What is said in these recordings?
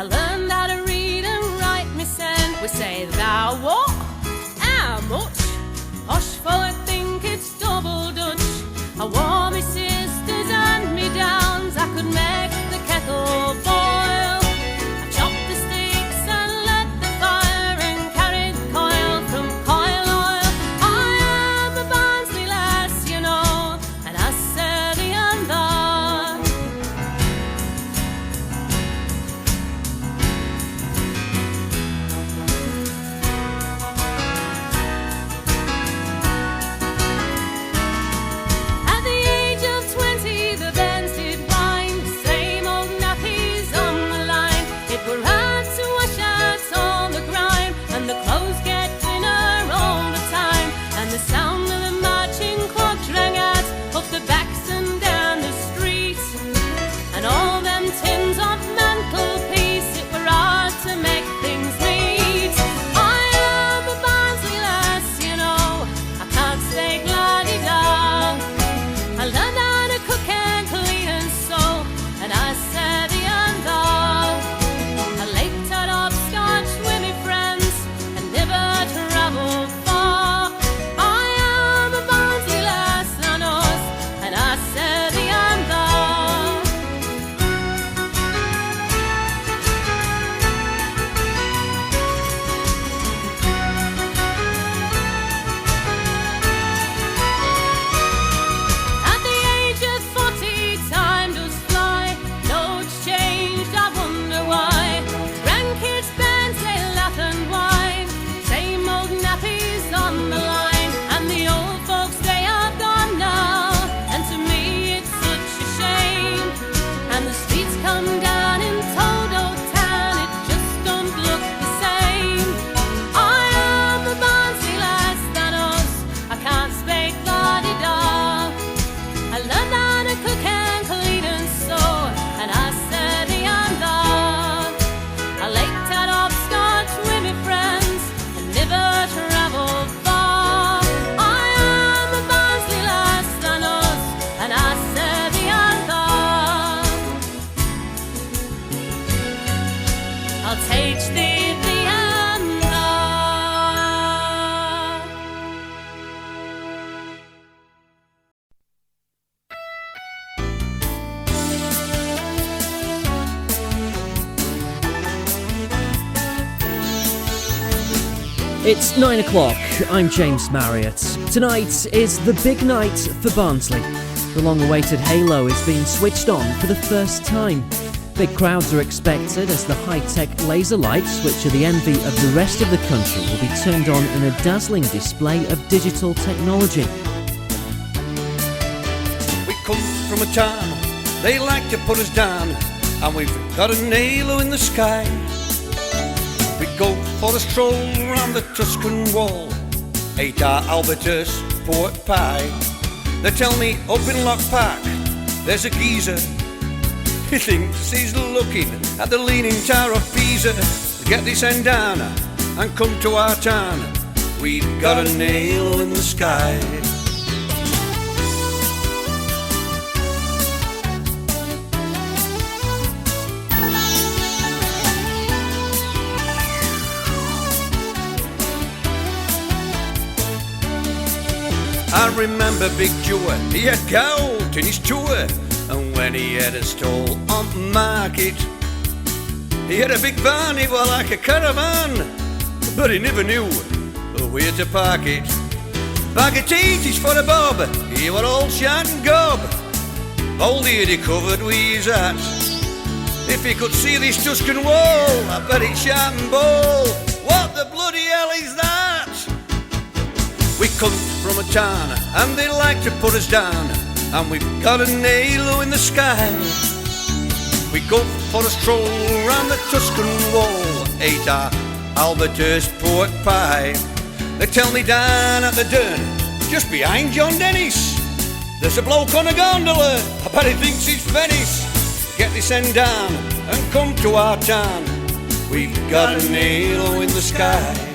I learned how to read and write, Miss Anne. We say thou what? How much? Posh folk think it's double Dutch. I wore me sisters and me downs. I could make the kettle boil. I chopped the sticks and lit the fire and carried the coil from coil oil. I am a Barnsley lass, you know, and I say the and At the age of 20, the bands did wind, the same old nappies on the line. It were hard to wash out all the grime, and the clothes get thinner all the time. And the sound of the marching clogs rang out up the backs and down the street. And all them tins of mantelpiece, it were hard to make things neat. I am a Barnsley lass, you know, I can't stay glad-y-da. I learned how to cook and clean and sew, and I said the and all. I laked out of Scotch with me friends and never travelled far. I am a Barnsley lass, I knows, and I said the and all. At the age of 40, time does fly. Loads changed, I wonder why. Grandkids bands, they laugh and whine. Same old nappies on the line. And the old folks, they are gone now. And to me it's such a shame. And the streets come down in Todo Town, it just don't look the same. I am a Barnsley lass, that knows, I can't speak la-di-da. I learned how to cook and clean and sew, and I said the and all. I laked out of Scotch with me friends and never travelled far. I am a Barnsley lass, I knows, and I said the and all. I'll teach thee the and all. It's 9 o'clock. I'm James Marriott. Tonight is the big night for Barnsley. The long-awaited halo is being switched on for the first time. Big crowds are expected as the high-tech laser lights, which are the envy of the rest of the country, will be turned on in a dazzling display of digital technology. We come from a town, they like to put us down, and we've got an halo in the sky. We go for a stroll round the Tuscan wall, ate our Albertus pork pie. They tell me up in Lock Park there's a geezer, he thinks he's looking at the Leaning Tower of Pisa. Get this end down and come to our town, we've got an halo in the sky. I remember Big Joe, he had gold in his tour, and when he had a stall on the market, he had a big van, he was like a caravan, but he never knew where to park it. Bag of teeth for a bob, he were all shot and gob, old head he covered with his hat. If he could see this Tuscan wall, I bet he'd shout and bawl, what the bloody hell is that? We come from a town and they like to put us down, and we've got an halo in the sky. We go for a stroll round the Tuscan wall, ate our Albertus pork pie. They tell me down at the Dern, just behind John Dennis, there's a bloke on a gondola, I bet he thinks it's Venice. Get this end down and come to our town, we've got an halo in the sky.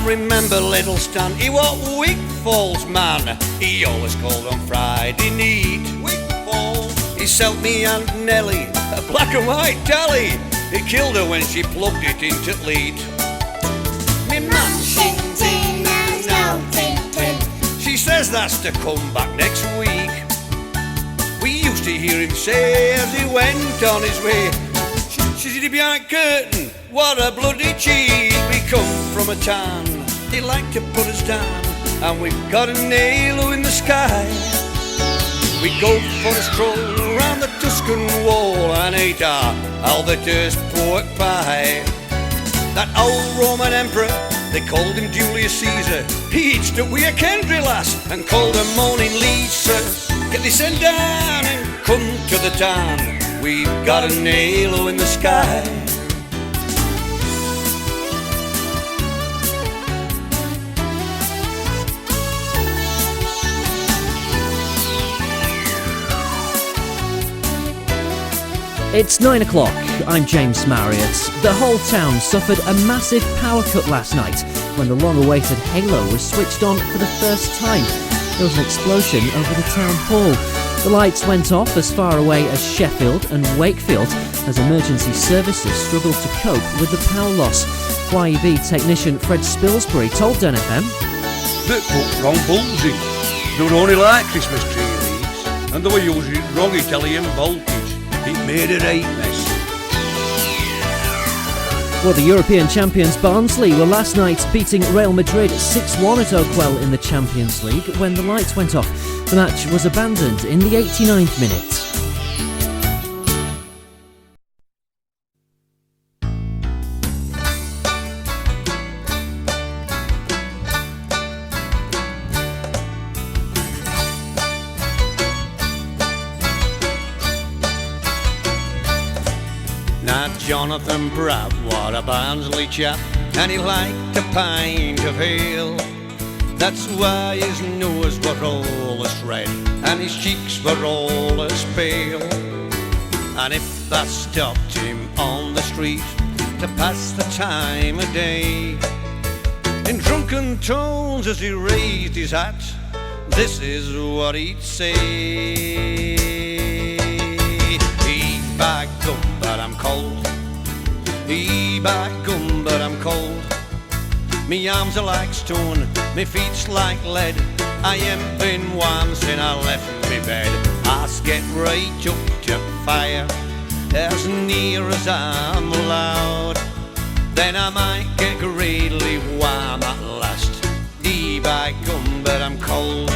remember little Stan, he was Wickfall's man. He always called on Friday night. Wickfall. He sold me Aunt Nellie a black and white tally. He killed her when she plugged it into lead. Me man sings in and out in print. She says that's to come back next week. We used to hear him say as he went on his way, she said behind curtain, what a bloody cheat. We come from a town, he liked to put us down, and we've got an halo in the sky. We go for a stroll around the Tuscan wall and ate our Albertus pork pie. That old Roman emperor, they called him Julius Caesar. He hitched up with a Kendry lass and called her Moaning Lisa. Get this end down and come to the town. We've got an halo in the sky. It's 9 o'clock. I'm James Marriott. The whole town suffered a massive power cut last night when the long-awaited halo was switched on for the first time. There was an explosion over the town hall. The lights went off as far away as Sheffield and Wakefield as emergency services struggled to cope with the power loss. YEV technician Fred Spilsbury told NFM, "They put wrong bulbs in. They were only like Christmas tree leaves, and they were using wrong Italian voltage. It made a right mess." Well, the European champions Barnsley were last night beating Real Madrid 6-1 at Oakwell in the Champions League when the lights went off. The match was abandoned in the 89th minute. Now Jonathan Pratt, what a Barnsley chap, and he liked a pint of ale. That's why his nose were all as red and his cheeks were all as pale. And if that stopped him on the street to pass the time of day, in drunken tones as he raised his hat, this is what he'd say. By gum, but I'm cold. By gum, but I'm cold. Me arms are like stone, me feet's like lead. I ain't been warm since I left me bed. I get right up to fire, as near as I'm allowed. Then I might get greatly warm at last. By gum, but I'm cold.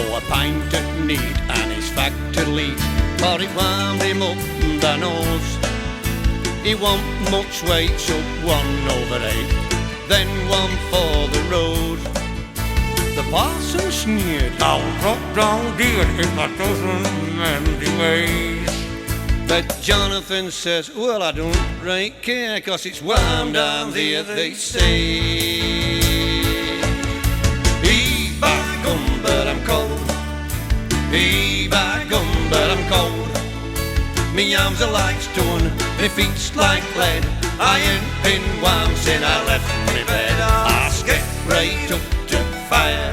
A pint at neat and his fat to lead, for it warmed him up the nose. He won't much weight, so 1/8, then one for the road. The parson sneered, "I'll drop down dead if that doesn't mend his ways." But Jonathan says, "Well, I don't really care, 'cause it's warm down there, they say." By gum, but I'm cold. By gum, but I'm cold. Me arms are like stone, me feet's like lead. I ain't been warm since I left me bed. I get right up to fire,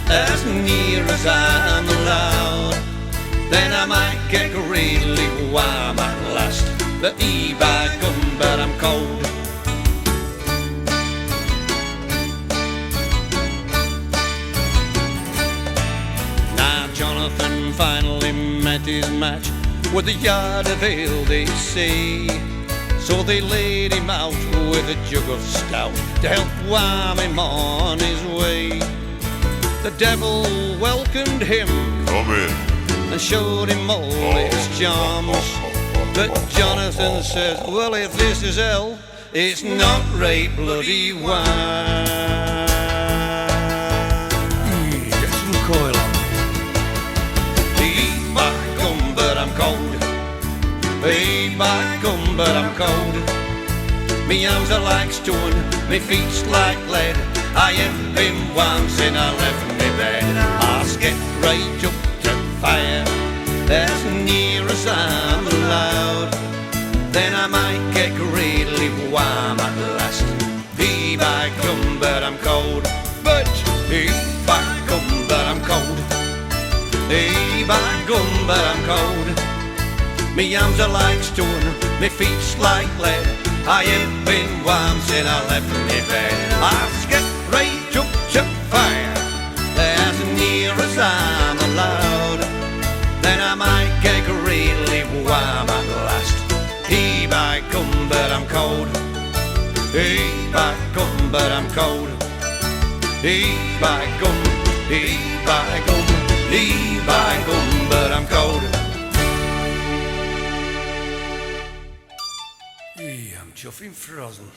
as near as I'm allowed. Then I might get really warm at last. But by gum, but I'm cold. Jonathan finally met his match with a yard of ale, they say. So they laid him out with a jug of stout to help warm him on his way. The devil welcomed him, "Come in," and showed him all his charms. But Jonathan says, "Well, if this is hell, it's not right bloody wine." Get some coil on. By gum, but I'm cold. By gum, but I'm cold. Me arms are like stone, me feet's like lead. I ain't been warm since I left me bed. I get right up to fire, as near as I'm alive. by gum, but I'm cold. Me arms are like stone, me feet's like lead. I ain't been warm since I left me bed. I'll get right up to fire, as near as I'm allowed. Then I might get really warm at last. Hey, by gum, but I'm cold. Hey, by gum, but I'm cold. Hey, by gum, hey, by gum, hey, by gum, but I'm cold. Hey, I'm chuffing frozen.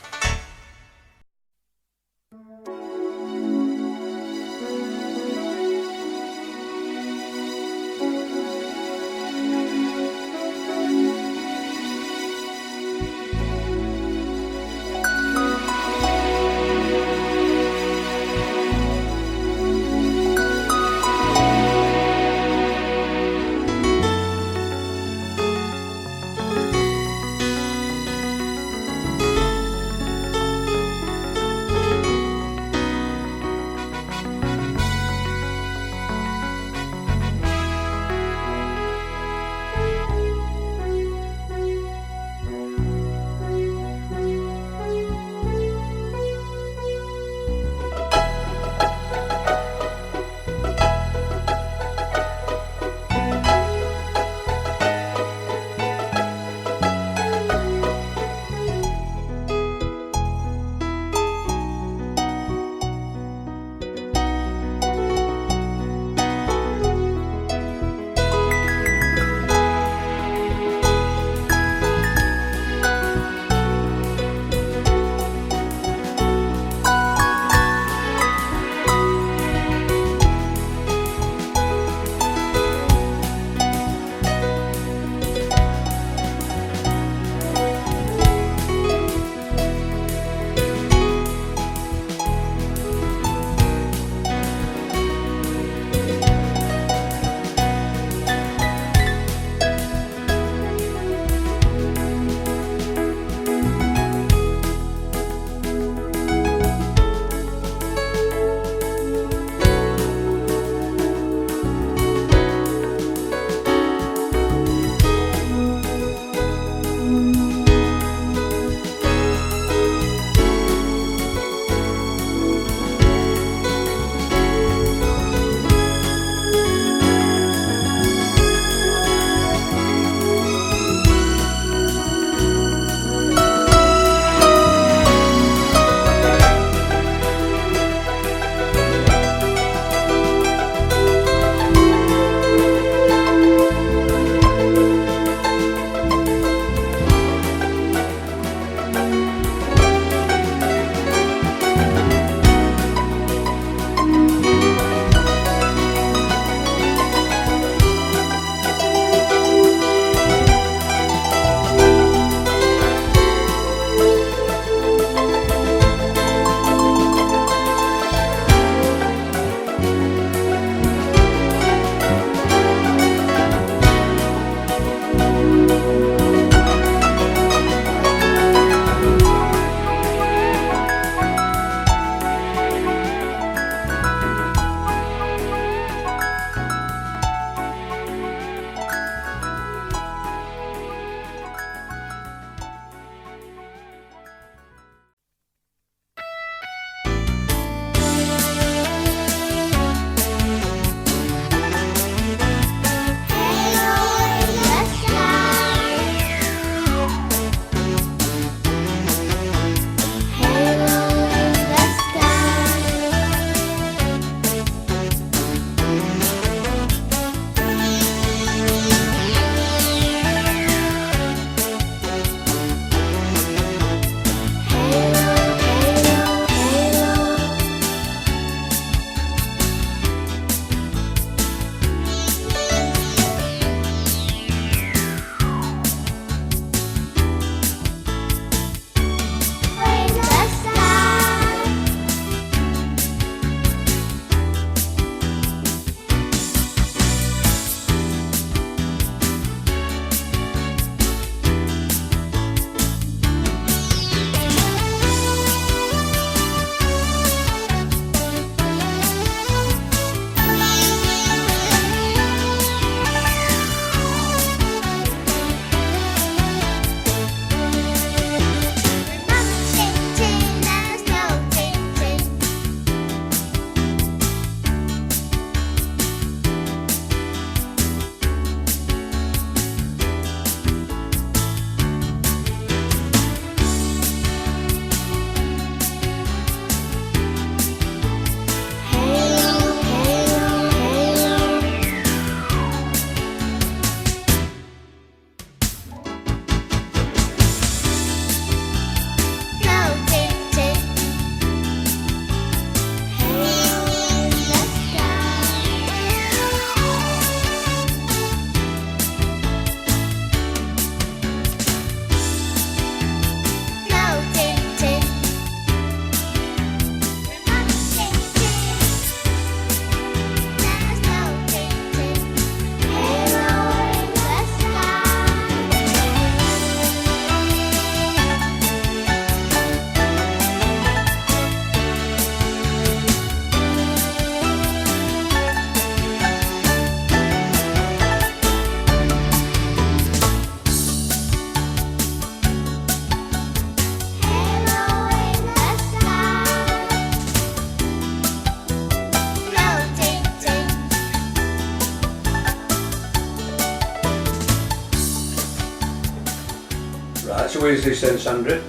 is this then, Sandra?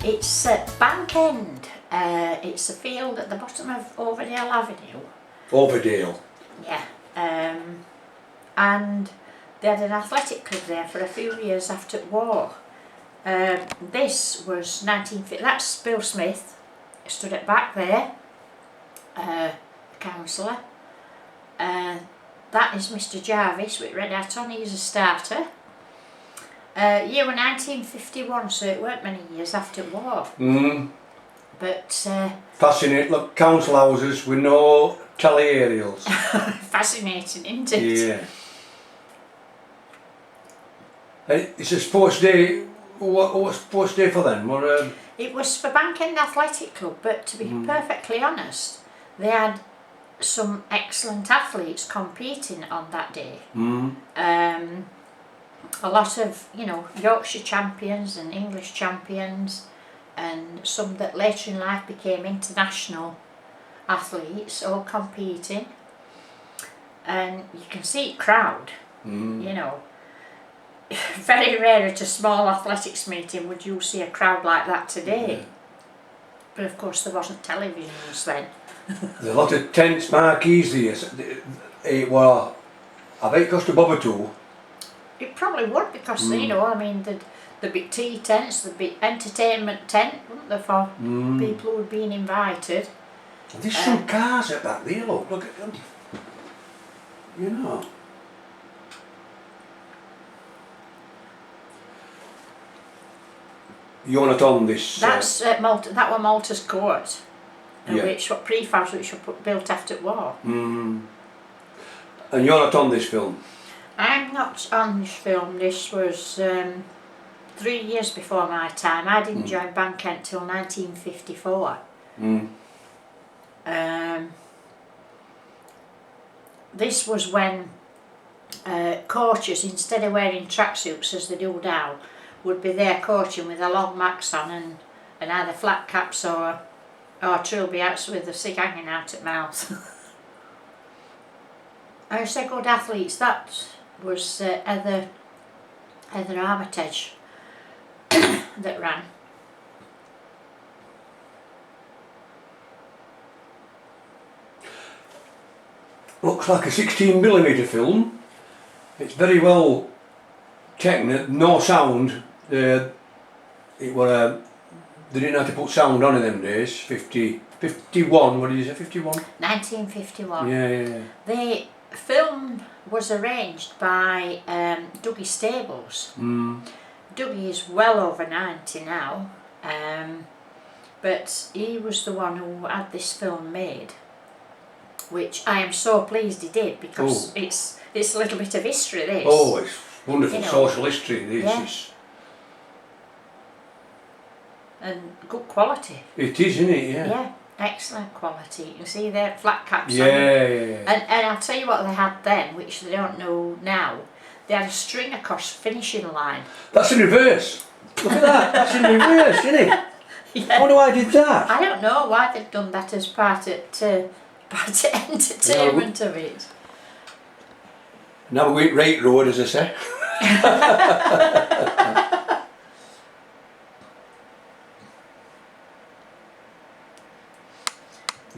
It's at Bank End. It's a field at the bottom of Overdale Avenue. Overdale. Yeah. And they had an athletic club there for a few years after the war. This was 1950. That's Bill Smith, stood at back there, councillor. That is Mr Jarvis with red hat on, he's a starter. Year was 1951, so it weren't many years after the war. But fascinating. Look, council houses with no teleaerials. fascinating, isn't it? Yeah. It's a sports day. What's sports day for them? Or, It was for Bank End Athletic Club, but to be perfectly honest, they had some excellent athletes competing on that day. A lot of, you know, Yorkshire champions and English champions, and some that later in life became international athletes, all competing. And you can see it crowd, you know. Very rare at a small athletics meeting would you see a crowd like that today. But of course there wasn't televisions then. There's a lot of tents, marquees there. Well, I bet it cost a bob or two. It probably would, because you know, I mean, there'd be tea tents, there'd be entertainment tent, wouldn't there, for people who had been invited. And there's some cars at back there, look at them. You know. You're not on this. That's that were Malta's Court, Yeah. which what prefabs which were built after the war. And you're not on this film. I'm not on this film. This was 3 years before my time. I didn't join Bank End till 1954. This was when coaches, instead of wearing tracksuits as they do now, would be there coaching with a long max on and either flat caps or trilby hats with the cig hanging out at mouth. I say good athletes. That was Heather Armitage that ran. Looks like a 16mm film. It's very well taken. No sound. It were they didn't have to put sound on in them days. 51. What did you say? 51. 1951. Yeah. The film was arranged by Dougie Stables. Dougie is well over 90 now, but he was the one who had this film made, which I am so pleased he did, because it's a little bit of history, this. Oh, it's wonderful, you know, social history, this is. And good quality. It is, isn't it? Yeah. Yeah, excellent quality. You can see their flat caps on. Yeah. And I'll tell you what they had then, which they don't know now. They had a string across finishing line. That's in reverse. Look at that. That's in reverse, isn't it? Yeah. I wonder why I did that. I don't know why they've done that as part of entertainment of it. Now we went right road, as I say.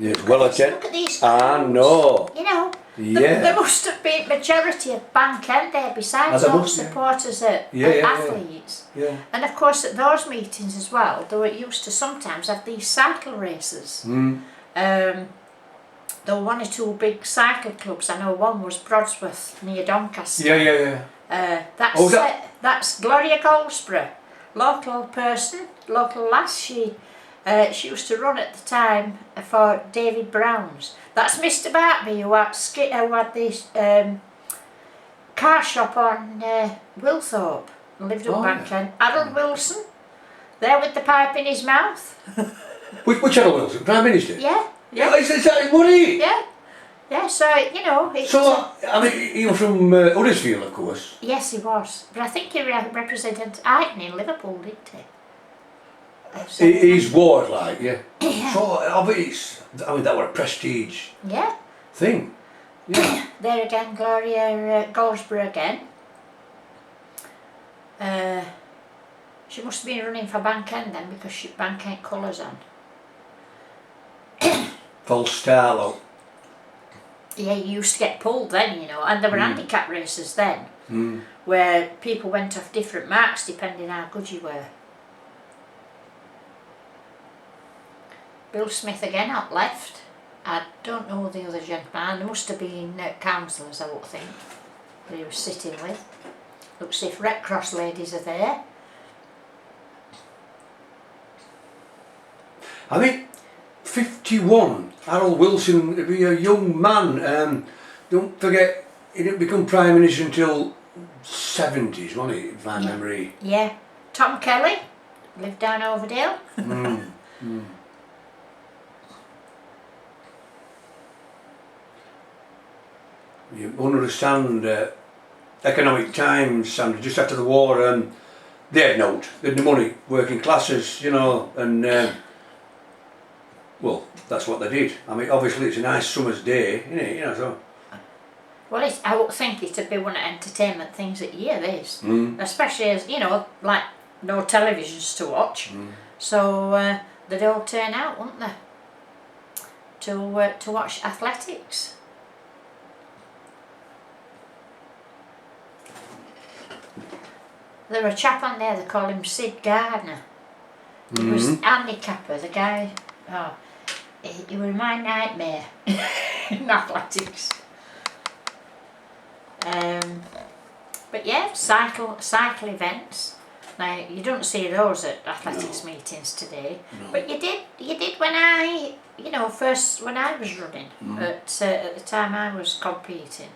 Yes, well attended. Look at these I crowds. know. You know, Yeah. there must have been majority of Bank End there, besides there all must, supporters at athletes. Yeah. And of course at those meetings as well, they were used to sometimes have these cycle races. There were one or two big cycle clubs. I know one was Brodsworth near Doncaster. Yeah. That's Gloria Goldsborough, local person, local lass. She used to run at the time for David Brown's. That's Mr Bartby, who had this car shop on Wilthorpe, lived up Bank End. Harold Wilson, there with the pipe in his mouth. Which Harold Wilson? Prime Minister? Yeah. Is that what he? Yeah, so, you know... So, I mean, he was from Huddersfield, of course. Yes, he was. But I think he represented Huyton in Liverpool, didn't he? He's ward, like, yeah. So, I mean, that was a prestige thing. Yeah. There again, Gloria Goldsborough again. She must have been running for Bank End then, because she Bank End colours on. False start, look. Yeah, you used to get pulled then, you know, and there were handicap races then, where people went off different marks depending how good you were. Bill Smith again up left. I don't know the other gentleman. There must have been councillors, I would think, that he was sitting with. Looks as if Red Cross ladies are there. I mean, 51, Harold Wilson, to be a young man. Don't forget, he didn't become Prime Minister until 70s, wasn't he, if my memory? Yeah. Tom Kelly, lived down Overdale. You understand, economic times, Sandra, just after the war, they had the money, working classes, you know, and well, that's what they did. I mean, obviously it's a nice summer's day, isn't it, you know, so. Well, I would think it'd be one of entertainment things at year, this. Especially as, you know, like no televisions to watch. So they'd all turn out, wouldn't they? To watch athletics. There were a chap on there, they call him Sid Gardner. He was handicapper, the guy, he was my nightmare in athletics. But yeah, cycle events. Now you don't see those at athletics meetings today, but you did when I, you know, first when I was running at the time I was competing.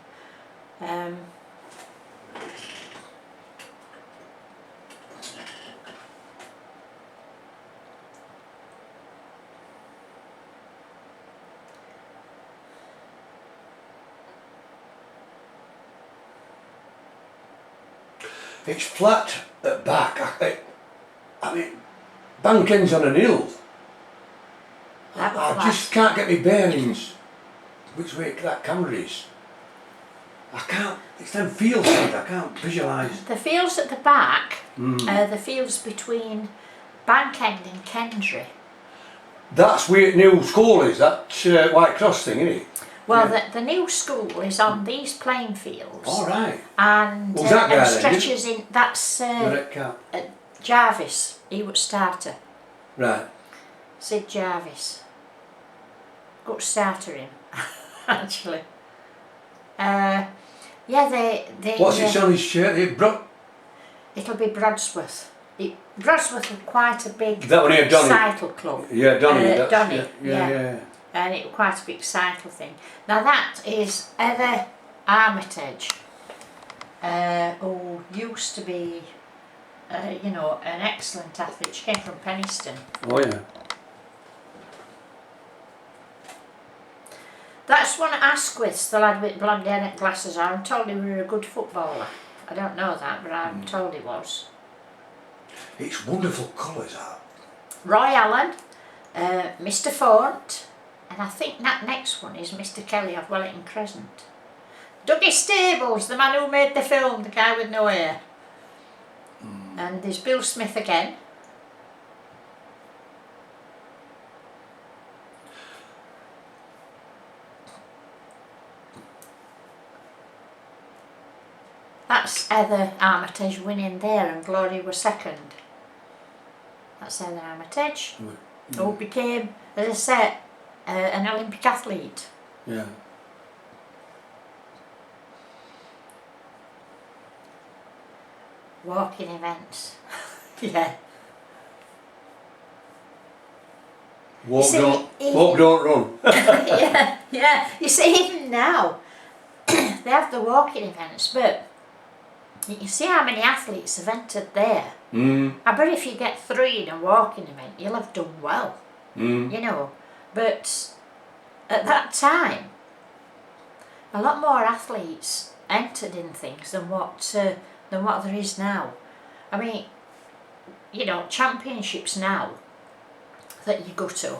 It's flat at back. I mean, Bank End's on an hill. I just can't get my bearings which way that camera is. I can't, it's them fields, I can't visualise. The fields at the back are the fields between Bank End and Kendry. That's where the new school is, that White Cross thing, isn't it? Well, the new school is on these playing fields. All right. And, Was that guy and then, stretches in, that's The red cap. Jarvis, he was starter. Right. Sid Jarvis. Good starter him, actually. Yeah, they What's it on his shirt? It'll be Brodsworth. Brodsworth was quite a big That one here, Donny. cycle club. Yeah, Donny. Donny, yeah. And it was quite a big cycle thing. Now that is Heather Armitage, who used to be, you know, an excellent athlete. She came from Penistone. Oh yeah. That's one of Asquith's, the lad with blonde hair and glasses on. I'm told he was a good footballer. I don't know that, but I'm told he was. It's wonderful colours, that. Roy Allen, Mr. Font, and I think that next one is Mr. Kelly of Wellington Crescent. Dougie Stables, the man who made the film, the guy with no hair. And there's Bill Smith again. That's Heather Armitage winning there, and Glory was second. That's Heather Armitage, who became, as I said, an Olympic athlete. Yeah. Walking events. Yeah. Walk, See, don't run. yeah. You see, even now, they have the walking events, but you can see how many athletes have entered there. I bet if you get 3 in a walking event, you'll have done well. You know, but at that time, a lot more athletes entered in things than what there is now. I mean, you know, championships now that you go to,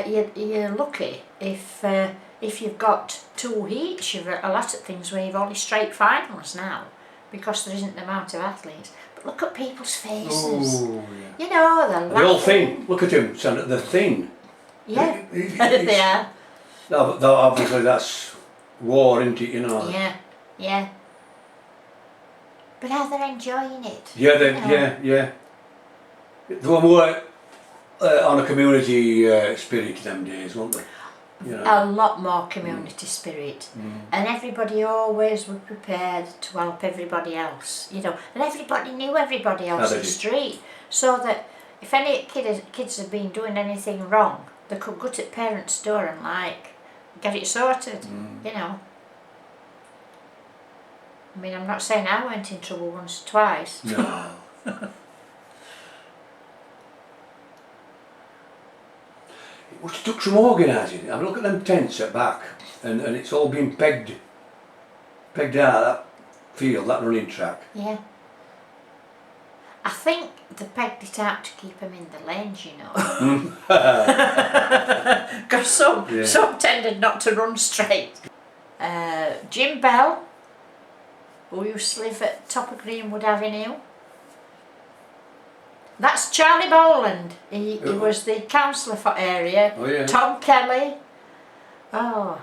you're lucky if you've got 2 heats. You've got a lot of things where you've only straight finals now, because there isn't the amount of athletes. look at people's faces. Oh, yeah. You know, they're They're all laughing. thin. Look at him, Sandra. They're thin. Yeah, It's- they are. No, but obviously that's war, isn't it? You know. Yeah, yeah. But how they're enjoying it. Yeah, they, you know. yeah. They were more on a community spirit them days, weren't they? You know. A lot more community spirit, and everybody always were prepared to help everybody else, you know, and everybody knew everybody else they in the did. street, so that if any kids had been doing anything wrong, they could go to the parents' door and like get it sorted, you know. I mean, I'm not saying I went in trouble once or twice. No. It must have took some organising. I mean, look at them tents at back, and it's all been pegged out that field, that running track. Yeah. I think they pegged it out to keep them in the lanes, you know. Because some tended not to run straight. Jim Bell, who used to live at top of Greenwood Avenue. That's Charlie Boland. He was the councillor for area. Oh, yeah. Tom Kelly. Oh,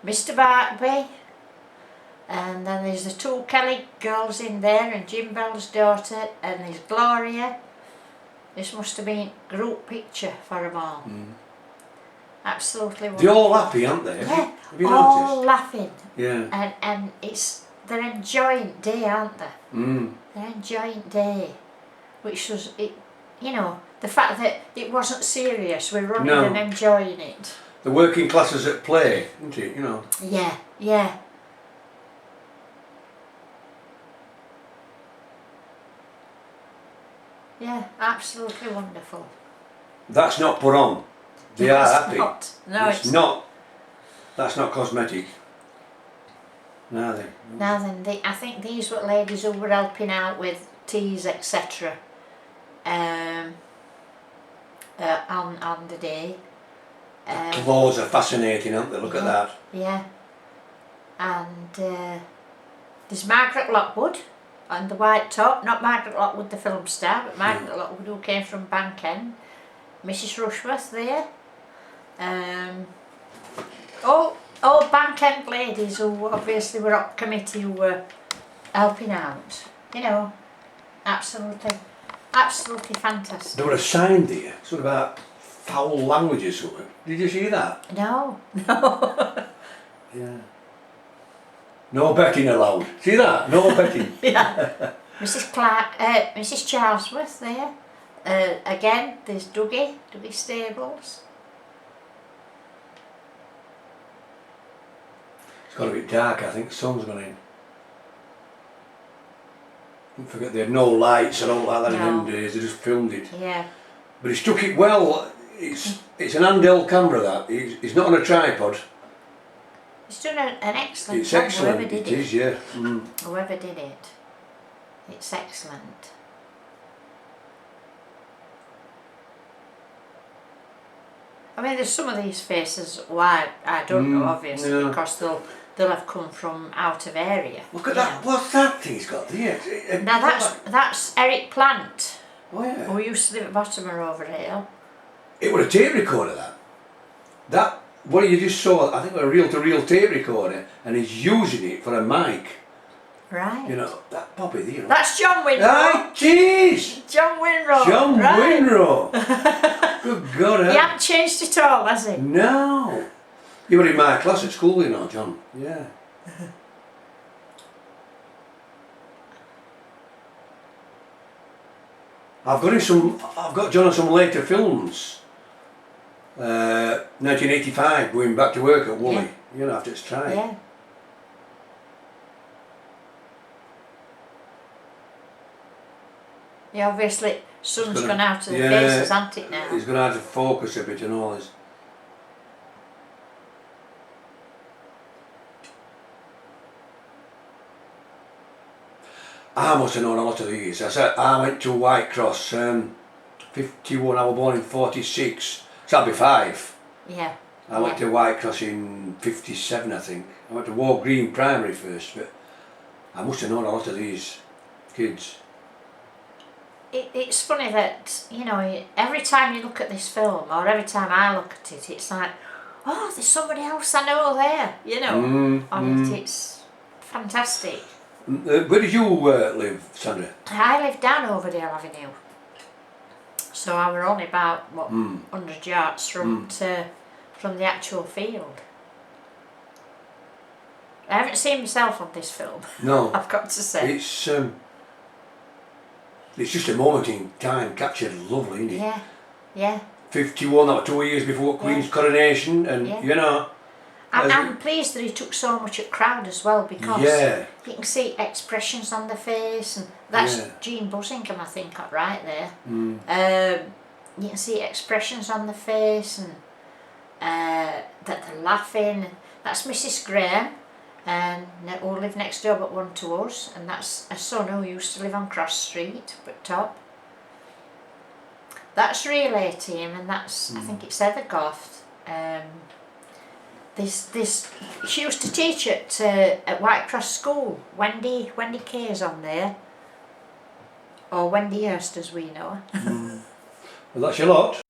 Mr. Barkby. And then there's the two Kelly girls in there and Jim Bell's daughter, and there's Gloria. This must have been a group picture for them all. Absolutely wonderful. They're all happy, aren't they? Yeah, Have you all noticed? laughing. Yeah. And they're enjoying day, aren't they? They're enjoying day. Which was, you know, the fact that it wasn't serious, we're running No. and enjoying it. The working classes at play, isn't it? You know. Yeah, yeah. Yeah, absolutely wonderful. That's not put on. They are It's happy. not. No, it's not. That's not cosmetic. No, they. Now then, I think these were ladies who were helping out with teas, etc. On the day. Clothes are fascinating, aren't they? Look at that. Yeah. And there's Margaret Lockwood on the white top. Not Margaret Lockwood, the film star, but Margaret Lockwood, who came from Bankend. Mrs. Rushworth there. All Bankend ladies who obviously were up committee who were helping out. You know, absolutely fantastic. There were a sign there, sort of about foul language or something. Did you see that? No. Yeah. No betting allowed. See that? No betting. Yeah. Mrs. Charlesworth there. Again, there's Dougie Stables. It's got a bit dark, I think. The sun's gone in. Don't forget they had no lights and all like that in them days. They just filmed it. Yeah. But he's took it well. It's an handheld camera that. He's not on a tripod. He's done an excellent It's job, excellent. whoever did It is, yeah. Whoever did it. It's excellent. I mean, there's some of these faces why I don't know, obviously, yeah. because they'll have come from out of area. Look at that. What's that thing he's got there? Now that's Eric Plant, Oh yeah. who used to live at Bottomer over here. It was a tape recorder that what you just saw, I think, was a reel-to-reel tape recorder, and he's using it for a mic. Right. You know, that Bobby there. That's John Winrow. Aye, jeez! John Winrow. John right. Winrow! Good God, He hasn't changed at all, has he? No! You were in my class at school, you know, John. Yeah. I've got John on some later films. 1985, going back to work at Woolley. Yeah. You know, after it's tried. Yeah. Yeah, obviously, sun's gone out of the faces, hasn't it now? He's going to have to focus a bit and all this. I must have known a lot of these. I went to Whitecross, 51, I was born in 46, so I'll be 5. Yeah. I went to Whitecross in 57, I think. I went to War Green Primary first, but I must have known a lot of these kids. it's funny that, you know, every time you look at this film, or every time I look at it, it's like, oh, there's somebody else I know there, you know, on it. It's fantastic. Where did you live, Sandra? I live down Overdale Avenue, so I were only about 100 yards from the actual field. I haven't seen myself on this film. No. I've got to say. It's just a moment in time captured lovely, isn't it? Yeah, yeah. 51, that was 2 years before Queen's coronation, and you know. I'm pleased that he took so much at crowd as well, because you can see expressions on the face, and that's Jean Bussingham, I think, right there. You can see expressions on the face, and that they're laughing. That's Mrs. Graham, and who lived next door but one to us, and that's a son who used to live on Cross Street up at top. That's Relay Team, and that's I think it's Ethergoth. She used to teach at Whitecross School. Wendy Kay's on there, or Wendy Hurst as we know her. Well, that's your lot.